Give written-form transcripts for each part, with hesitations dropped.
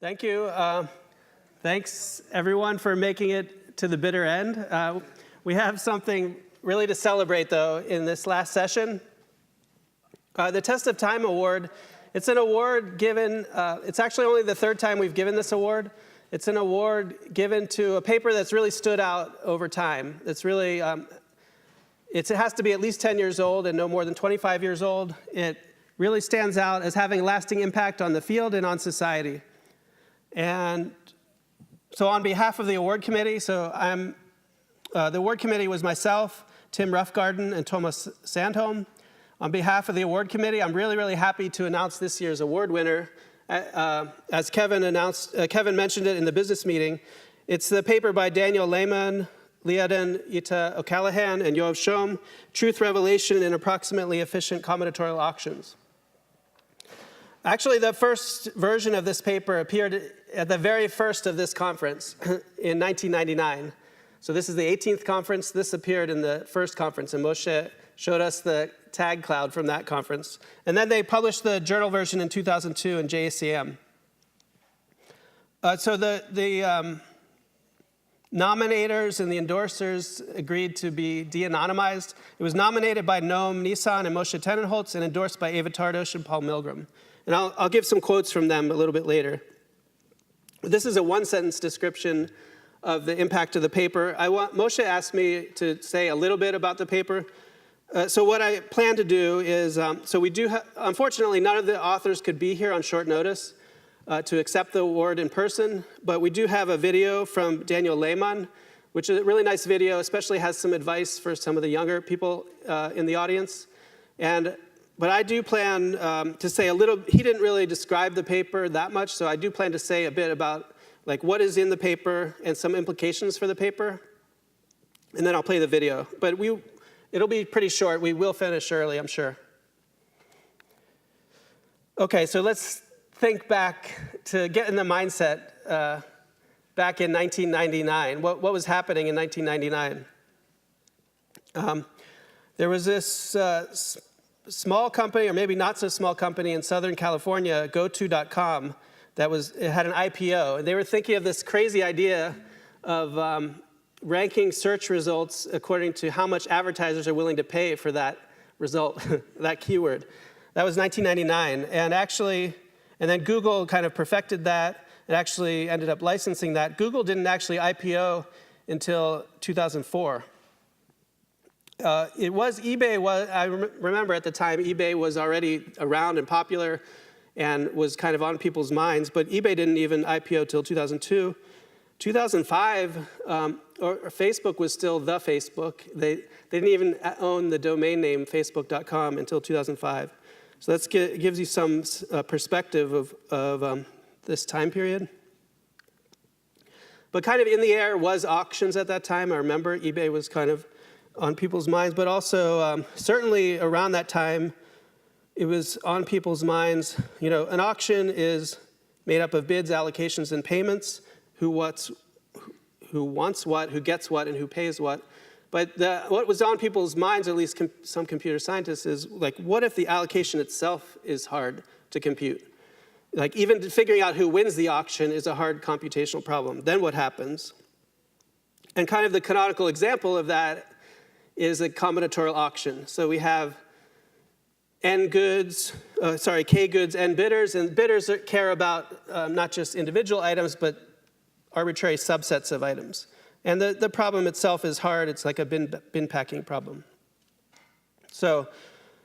Thank you. Thanks, everyone, for making it to the bitter end. We have something really to celebrate, though, in this last session. The Test of Time Award, it's an award given, it's actually only the third time we've given this award. It's an award given to a paper that's really stood out over time. It's really, it has to be at least 10 years old and no more than 25 years old. It really stands out as having lasting impact on the field and on society. And so on behalf of the award committee, the award committee was myself, Tim Ruffgarden, and Thomas Sandholm. On behalf of the award committee, I'm really, really happy to announce this year's award winner. As Kevin mentioned it in the business meeting, it's the paper by Daniel Lehmann, Liaden Ita O'Callaghan, and Yoav Shom, Truth Revelation in Approximately Efficient Combinatorial Auctions. Actually, the first version of this paper appeared at the very first of this conference in 1999. So this is the 18th conference. This appeared in the first conference, and Moshe showed us the tag cloud from that conference. And then they published the journal version in 2002 in JACM. So the nominators and the endorsers agreed to be de-anonymized. It was nominated by Noam Nissan and Moshe Tenenholtz and endorsed by Ava Tardosh and Paul Milgram. And I'll give some quotes from them a little bit later. This is a one-sentence description of the impact of the paper. Moshe asked me to say a little bit about the paper. So what I plan to do is, unfortunately, none of the authors could be here on short notice to accept the award in person, but we do have a video from Daniel Lehmann, which is a really nice video, especially has some advice for some of the younger people in the audience. But I do plan to say a little, he didn't really describe the paper that much, so I do plan to say a bit about like what is in the paper and some implications for the paper. And then I'll play the video. But it'll be pretty short. We will finish early, I'm sure. Okay, so let's think back to get in the mindset back in 1999. What was happening in 1999? There was this small company, or maybe not so small company in Southern California, GoTo.com, it had an IPO. And they were thinking of this crazy idea of ranking search results according to how much advertisers are willing to pay for that result, that keyword. That was 1999. And then Google kind of perfected that. It actually ended up licensing that. Google didn't actually IPO until 2004. I remember at the time, eBay was already around and popular and was kind of on people's minds, but eBay didn't even IPO till 2002. 2005, Facebook was still the Facebook. They didn't even own the domain name facebook.com until 2005. So that gives you some perspective of this time period. But kind of in the air was auctions at that time. I remember eBay was kind of on people's minds, but also certainly around that time, it was on people's minds. You know, an auction is made up of bids, allocations, and payments. Who wants what, who gets what, and who pays what. But what was on people's minds, at least some computer scientists, is like, what if the allocation itself is hard to compute? Like even figuring out who wins the auction is a hard computational problem. Then what happens? And kind of the canonical example of that is a combinatorial auction. So we have K goods, N bidders, and bidders care about not just individual items, but arbitrary subsets of items. And the problem itself is hard. It's like a bin packing problem. So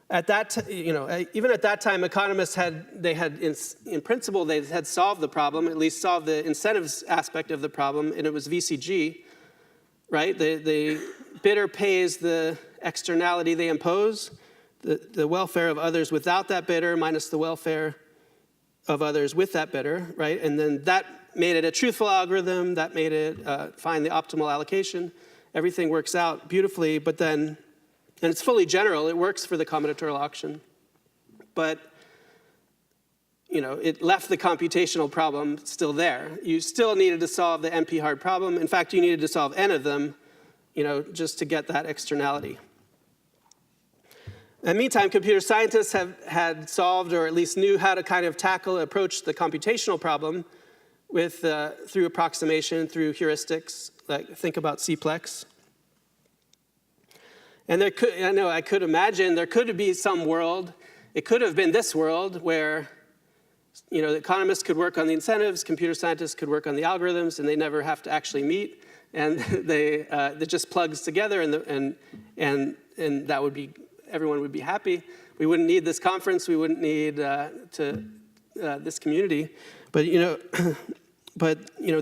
at that, even at that time, economists in principle, they had solved the problem, at least solved the incentives aspect of the problem, and it was VCG, right? The bidder pays the externality they impose, the welfare of others without that bidder minus the welfare of others with that bidder, right? And then that made it a truthful algorithm, that made it find the optimal allocation. Everything works out beautifully, but then, and it's fully general, it works for the combinatorial auction. But, it left the computational problem still there. You still needed to solve the NP-hard problem. In fact, you needed to solve n of them, just to get that externality. In the meantime, computer scientists had solved, or at least knew how to kind of approach the computational problem. through approximation, through heuristics, like think about CPLEX. And I could imagine there could be some world, it could have been this world where the economists could work on the incentives, computer scientists could work on the algorithms, and they never have to actually meet, and it just plugs together, and that would be, everyone would be happy. We wouldn't need this conference, we wouldn't need this community, but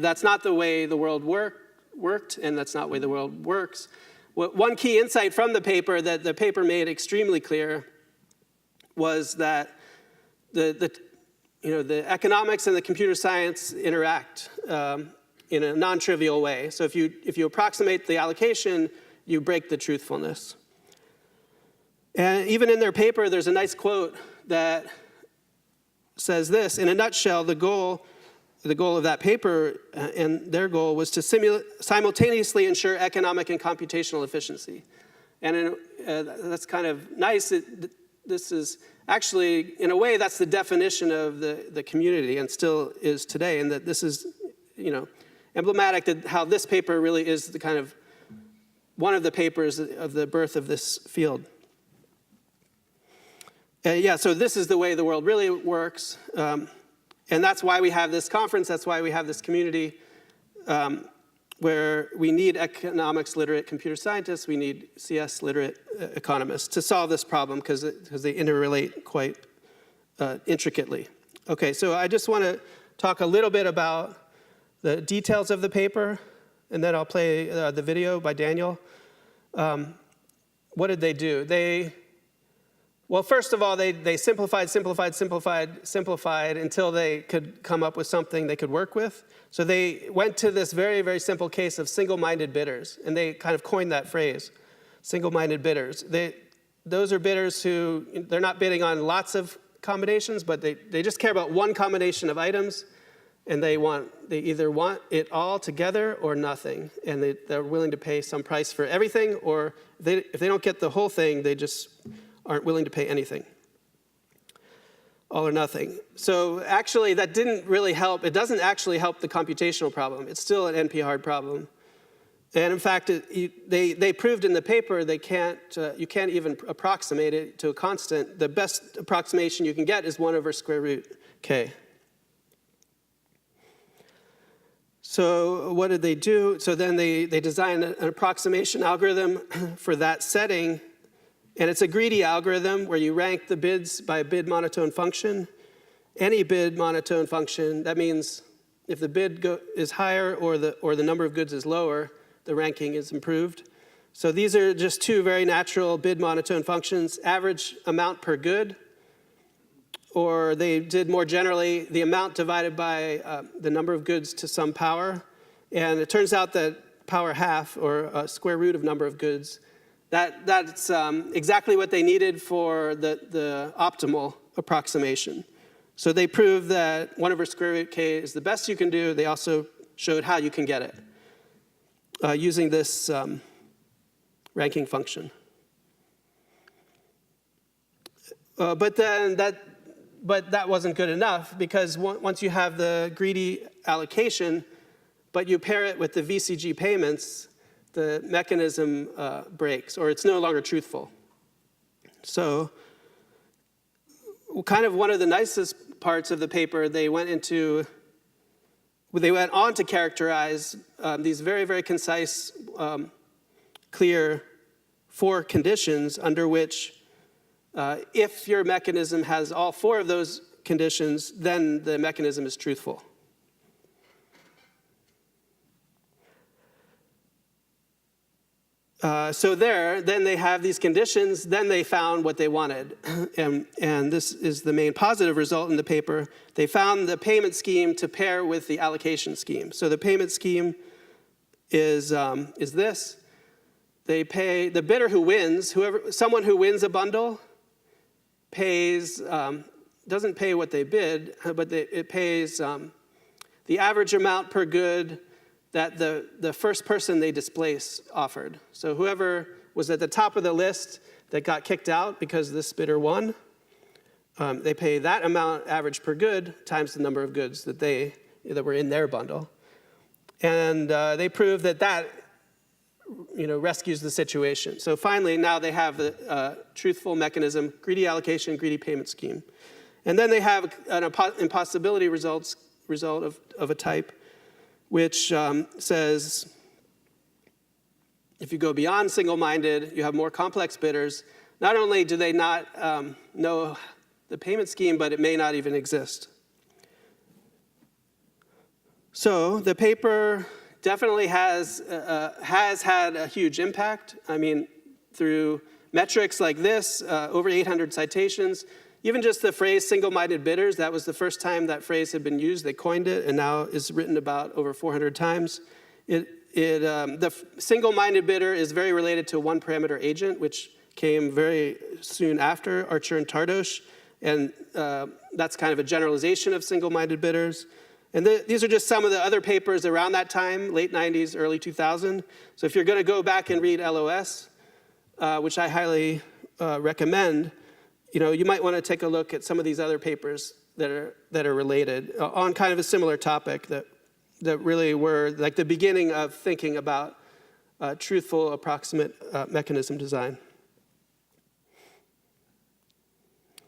that's not the way the world worked, and that's not the way the world works. One key insight from the paper that the paper made extremely clear was that the economics and the computer science interact in a non-trivial way. So if you approximate the allocation, you break the truthfulness. And even in their paper, there's a nice quote that says this: in a nutshell, the goal of that paper and their goal was to simultaneously ensure economic and computational efficiency. And that's kind of nice. This is actually, in a way, that's the definition of the community, and still is today, and that this is, emblematic of how this paper really is the kind of one of the papers of the birth of this field. So this is the way the world really works, and that's why we have this conference, that's why we have this community, where we need economics literate computer scientists, we need CS literate economists to solve this problem, because they interrelate quite intricately. Okay, so I just want to talk a little bit about the details of the paper, and then I'll play the video by Daniel. What did they do? Well, first of all, they simplified until they could come up with something they could work with. So they went to this very, very simple case of single-minded bidders, and they kind of coined that phrase, single-minded bidders. Those are bidders who, they're not bidding on lots of combinations, but they just care about one combination of items, and they either want it all together or nothing, and they're willing to pay some price for everything, or if they don't get the whole thing, they just aren't willing to pay anything. All or nothing. So actually, that didn't really help. It doesn't actually help the computational problem. It's still an NP-hard problem. And in fact, they proved in the paper you can't even approximate it to a constant. The best approximation you can get is 1 over square root k. So what did they do? So then they designed an approximation algorithm for that setting. And it's a greedy algorithm where you rank the bids by a bid monotone function. Any bid monotone function, that means if the bid is higher or the number of goods is lower, the ranking is improved. So these are just two very natural bid monotone functions: average amount per good, or they did more generally the amount divided by the number of goods to some power. And it turns out that power half, or a square root of number of goods, that's exactly what they needed for the optimal approximation. So they proved that 1 over square root k is the best you can do. They also showed how you can get it using this ranking function. But that wasn't good enough, because once you have the greedy allocation, but you pair it with the VCG payments, the mechanism breaks, or it's no longer truthful. So kind of one of the nicest parts of the paper, they went on to characterize these very, very concise, clear 4 conditions under which if your mechanism has all 4 of those conditions, then the mechanism is truthful. Then they have these conditions, then they found what they wanted. And this is the main positive result in the paper. They found the payment scheme to pair with the allocation scheme. So the payment scheme is this. They pay, the bidder who wins, someone who wins a bundle pays, doesn't pay what they bid, but it pays the average amount per good that the first person they displace offered. So whoever was at the top of the list that got kicked out because this bidder won, they pay that amount average per good times the number of goods that they that were in their bundle. And they proved that rescues the situation. So finally, now they have the truthful mechanism, greedy allocation, greedy payment scheme. And then they have an impossibility result of a type, which says, if you go beyond single-minded, you have more complex bidders. Not only do they not know the payment scheme, but it may not even exist. So the paper definitely has had a huge impact. I mean, through metrics like this, over 800 citations, even just the phrase single-minded bidders, that was the first time that phrase had been used. They coined it, and now is written about over 400 times. The single-minded bidder is very related to one-parameter agent, which came very soon after Archer and Tardosh, and that's kind of a generalization of single-minded bidders. And these are just some of the other papers around that time, late 90s, early 2000. So if you're going to go back and read LOS, which I highly recommend, you might want to take a look at some of these other papers that are related on kind of a similar topic that really were like the beginning of thinking about truthful approximate mechanism design.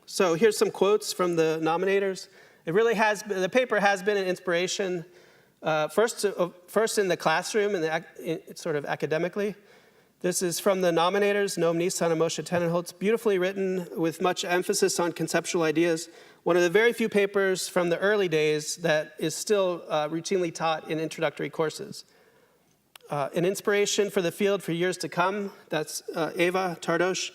So here's some quotes from the Nominators. The paper has been an inspiration, first in the classroom and sort of academically. This is from the Nominators, Noam Nissan and Moshe Tenenholtz, beautifully written with much emphasis on conceptual ideas. One of the very few papers from the early days that is still routinely taught in introductory courses. An inspiration for the field for years to come, that's Eva Tardosh.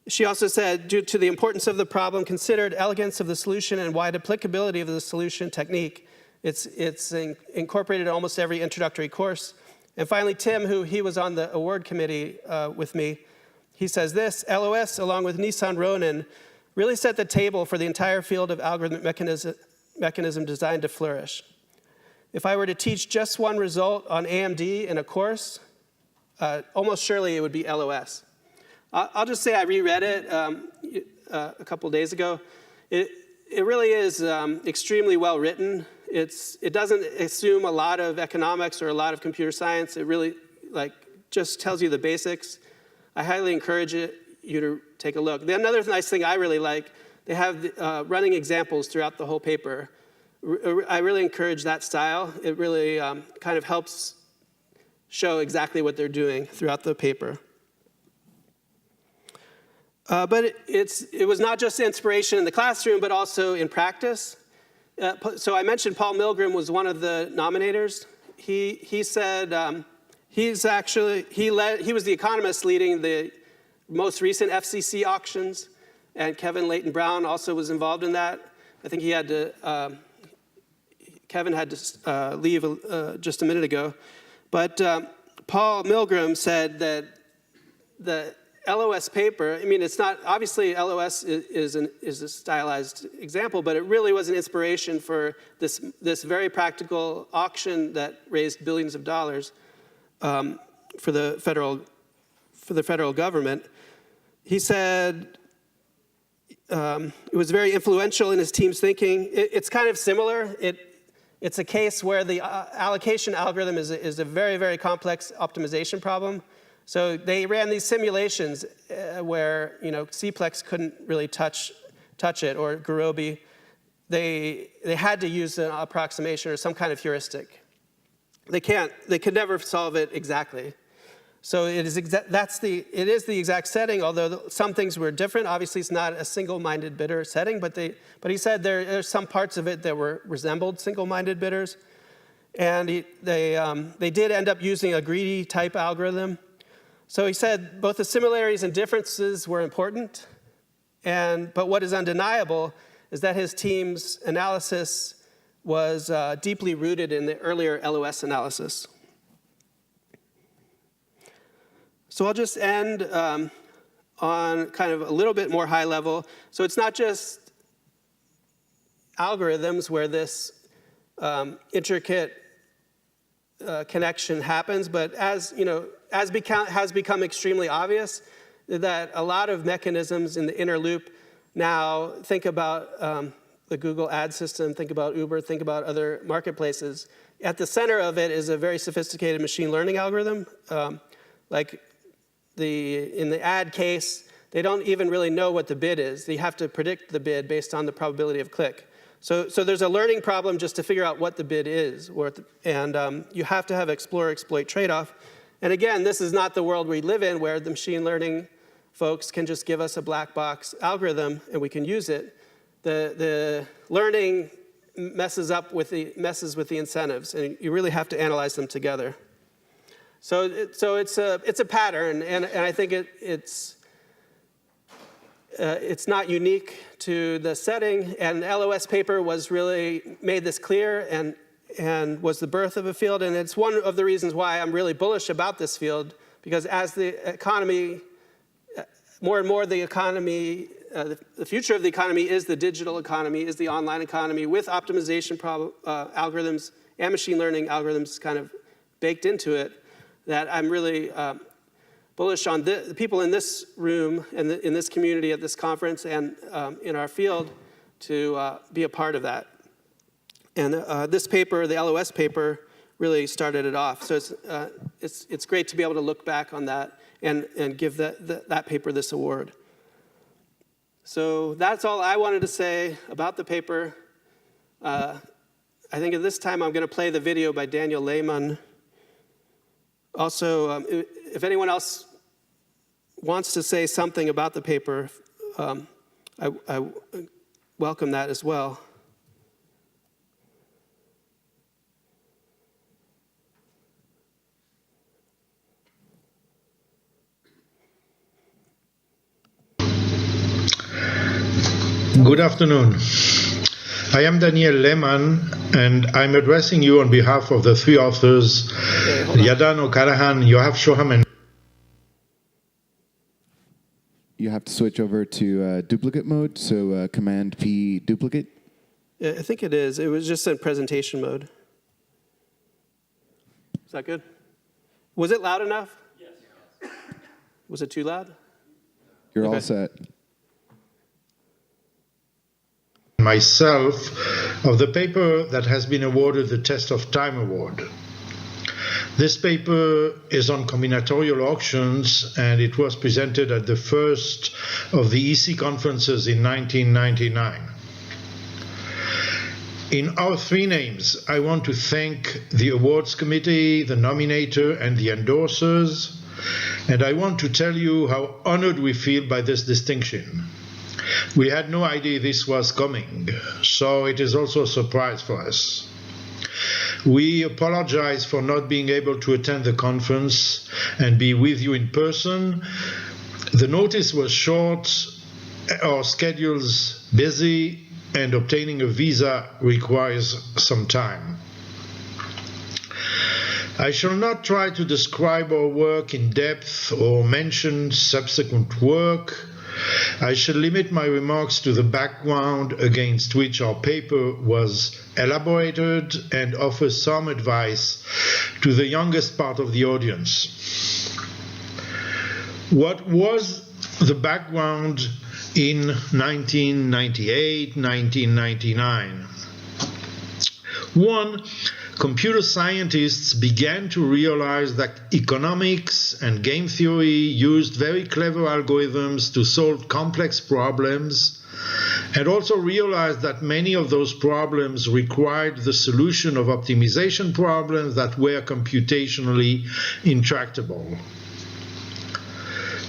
She also said, due to the importance of the problem, considered elegance of the solution and wide applicability of the solution technique. It's incorporated in almost every introductory course. And finally, Tim, he was on the award committee with me, he says this: LOS, along with Nissan Ronin, really set the table for the entire field of algorithmic mechanism design to flourish. If I were to teach just one result on AMD in a course, almost surely it would be LOS. I'll just say I reread it a couple days ago. It really is extremely well written. It doesn't assume a lot of economics or a lot of computer science. It really just tells you the basics. I highly encourage you to take a look. Another nice thing I really like, they have running examples throughout the whole paper. I really encourage that style. It really kind of helps show exactly what they're doing throughout the paper. But it was not just inspiration in the classroom, but also in practice. So I mentioned Paul Milgram was one of the Nominators. He said he was the economist leading the most recent FCC auctions, and Kevin Leighton Brown also was involved in that. I think Kevin had to leave just a minute ago. But Paul Milgram said that the LOS paper, I mean, it's not, obviously LOS is a stylized example, but it really was an inspiration for this very practical auction that raised billions of dollars for the federal government. He said it was very influential in his team's thinking. It's kind of similar. It's a case where the allocation algorithm is a very, very complex optimization problem. So they ran these simulations where Cplex couldn't really touch it, or Gurobi. They had to use an approximation or some kind of heuristic. They could never solve it exactly. So it is the exact setting, although some things were different. Obviously, it's not a single-minded bidder setting, but he said there's some parts of it that resembled single-minded bidders, and they did end up using a greedy type algorithm. So he said both the similarities and differences were important, but what is undeniable is that his team's analysis was deeply rooted in the earlier LOS analysis. So I'll just end on kind of a little bit more high level. So it's not just algorithms where this intricate connection happens, but as has become extremely obvious that a lot of mechanisms in the inner loop now think about the Google ad system, think about Uber, think about other marketplaces. At the center of it is a very sophisticated machine learning algorithm. Like in the ad case, they don't even really know what the bid is. They have to predict the bid based on the probability of click. So there's a learning problem just to figure out what the bid is. And you have to have explore-exploit trade-off. And again, this is not the world we live in, where the machine learning folks can just give us a black box algorithm and we can use it. The learning messes with the incentives, and you really have to analyze them together. So it's a pattern, and I think it's not unique to the setting. And the LOS paper made this clear and was the birth of a field. And it's one of the reasons why I'm really bullish about this field, because as the economy, more and more the economy, the future of the economy is the digital economy, is the online economy, with optimization algorithms and machine learning algorithms kind of baked into it, that I'm really bullish on the people in this room and in this community at this conference and in our field to be a part of that. And this paper, the LOS paper, really started it off. So it's great to be able to look back on that and give that paper this award. So that's all I wanted to say about the paper. I think at this time I'm going to play the video by Daniel Lehmann. Also, if anyone else wants to say something about the paper, I welcome that as well. Good afternoon. I am Daniel Lehmann, and I'm addressing you on behalf of the three authors, Yadan O'Callaghan, Yoav Shoham, and... You have to switch over to duplicate mode, so Command P duplicate. Yeah, I think it is. It was just in presentation mode. Is that good? Was it loud enough? Yes. Was it too loud? You're all set. Myself of the paper that has been awarded the Test of Time Award. This paper is on combinatorial auctions, and it was presented at the first of the EC conferences in 1999. In our three names, I want to thank the awards committee, the nominator, and the endorsers, and I want to tell you how honored we feel by this distinction. We had no idea this was coming, so it is also a surprise for us. We apologize for not being able to attend the conference and be with you in person. The notice was short, our schedules busy, and obtaining a visa requires some time. I shall not try to describe our work in depth or mention subsequent work. I shall limit my remarks to the background against which our paper was elaborated and offer some advice to the youngest part of the audience. What was the background in 1998, 1999? One, computer scientists began to realize that economics and game theory used very clever algorithms to solve complex problems, and also realized that many of those problems required the solution of optimization problems that were computationally intractable.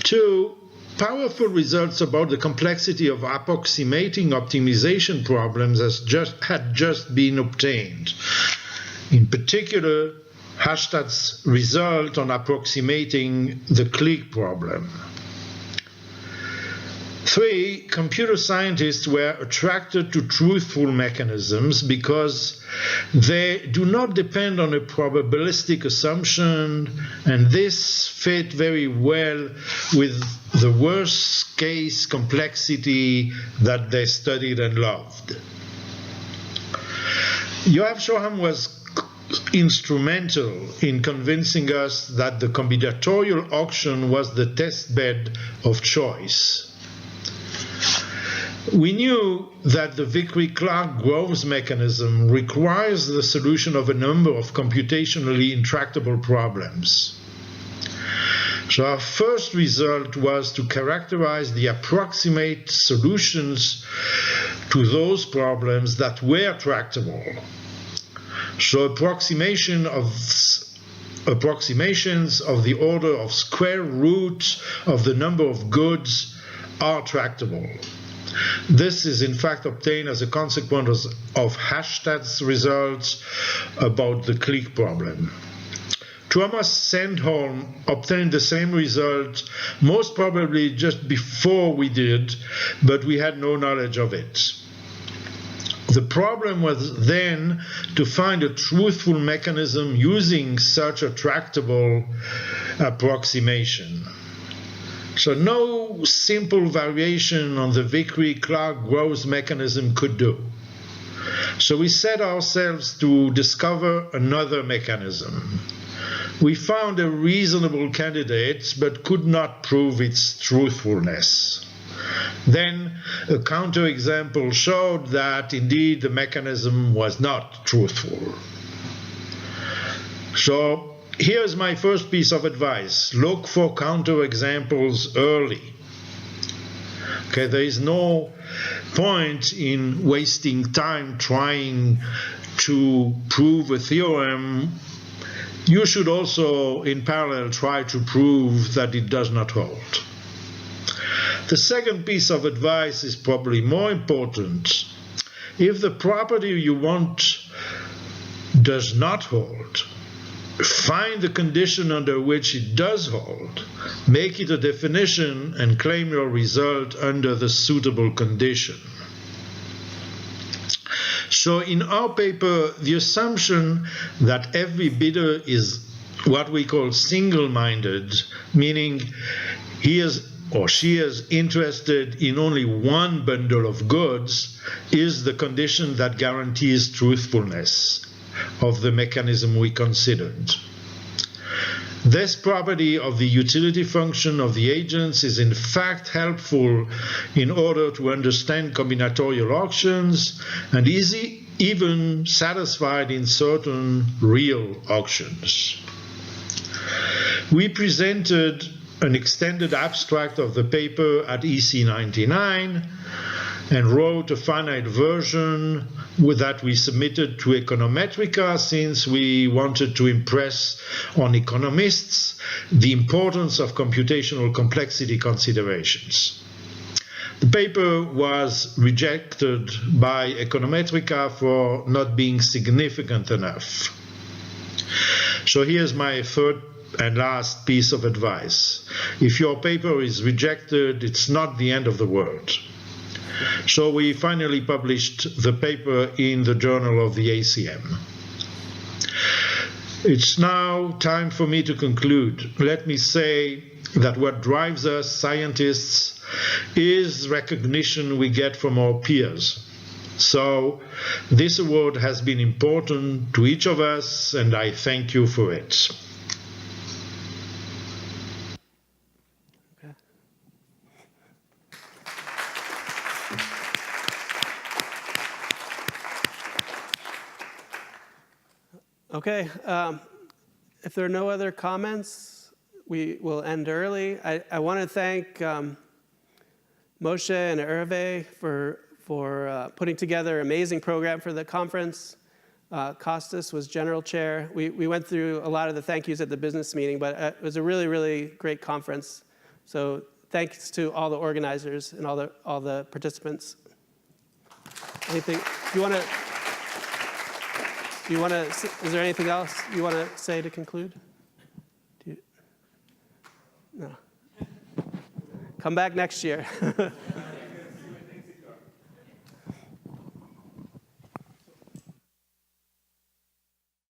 Two, powerful results about the complexity of approximating optimization problems had just been obtained. In particular, Hastad's result on approximating the click problem. Three, computer scientists were attracted to truthful mechanisms because they do not depend on a probabilistic assumption, and this fit very well with the worst case complexity that they studied and loved. Yoav Shoham was instrumental in convincing us that the combinatorial auction was the test bed of choice. We knew that the Vickrey-Clark-Groves mechanism requires the solution of a number of computationally intractable problems. So our first result was to characterize the approximate solutions to those problems that were tractable. So approximations of the order of square root of the number of goods are tractable. This is in fact obtained as a consequence of Hastad's results about the clique problem. Thomas Sandholm obtained the same result, most probably just before we did, but we had no knowledge of it. The problem was then to find a truthful mechanism using such a tractable approximation. So no simple variation on the Vickrey-Clark-Groves mechanism could do. So we set ourselves to discover another mechanism. We found a reasonable candidate, but could not prove its truthfulness. Then a counterexample showed that indeed the mechanism was not truthful. So here's my first piece of advice. Look for counterexamples early. Okay, there is no point in wasting time trying to prove a theorem. You should also, in parallel, try to prove that it does not hold. The second piece of advice is probably more important. If the property you want does not hold, find the condition under which it does hold, make it a definition, and claim your result under the suitable condition. So in our paper, the assumption that every bidder is what we call single-minded, meaning he is or she is interested in only one bundle of goods, is the condition that guarantees truthfulness of the mechanism we considered. This property of the utility function of the agents is in fact helpful in order to understand combinatorial auctions and is even satisfied in certain real auctions. We presented an extended abstract of the paper at EC'99 and wrote a finite version that we submitted to Econometrica since we wanted to impress on economists the importance of computational complexity considerations. The paper was rejected by Econometrica for not being significant enough. So here's my third and last piece of advice. If your paper is rejected, it's not the end of the world. So we finally published the paper in the Journal of the ACM. It's now time for me to conclude. Let me say that what drives us scientists is recognition we get from our peers. So this award has been important to each of us, and I thank you for it. Okay, if there are no other comments, we will end early. I want to thank Moshe and Hervé for putting together an amazing program for the conference. Kostas was general chair. We went through a lot of the thank yous at the business meeting, but it was a really, really great conference. So thanks to all the organizers and all the participants. Anything you want to? Is there anything else you want to say to conclude? No. Come back next year.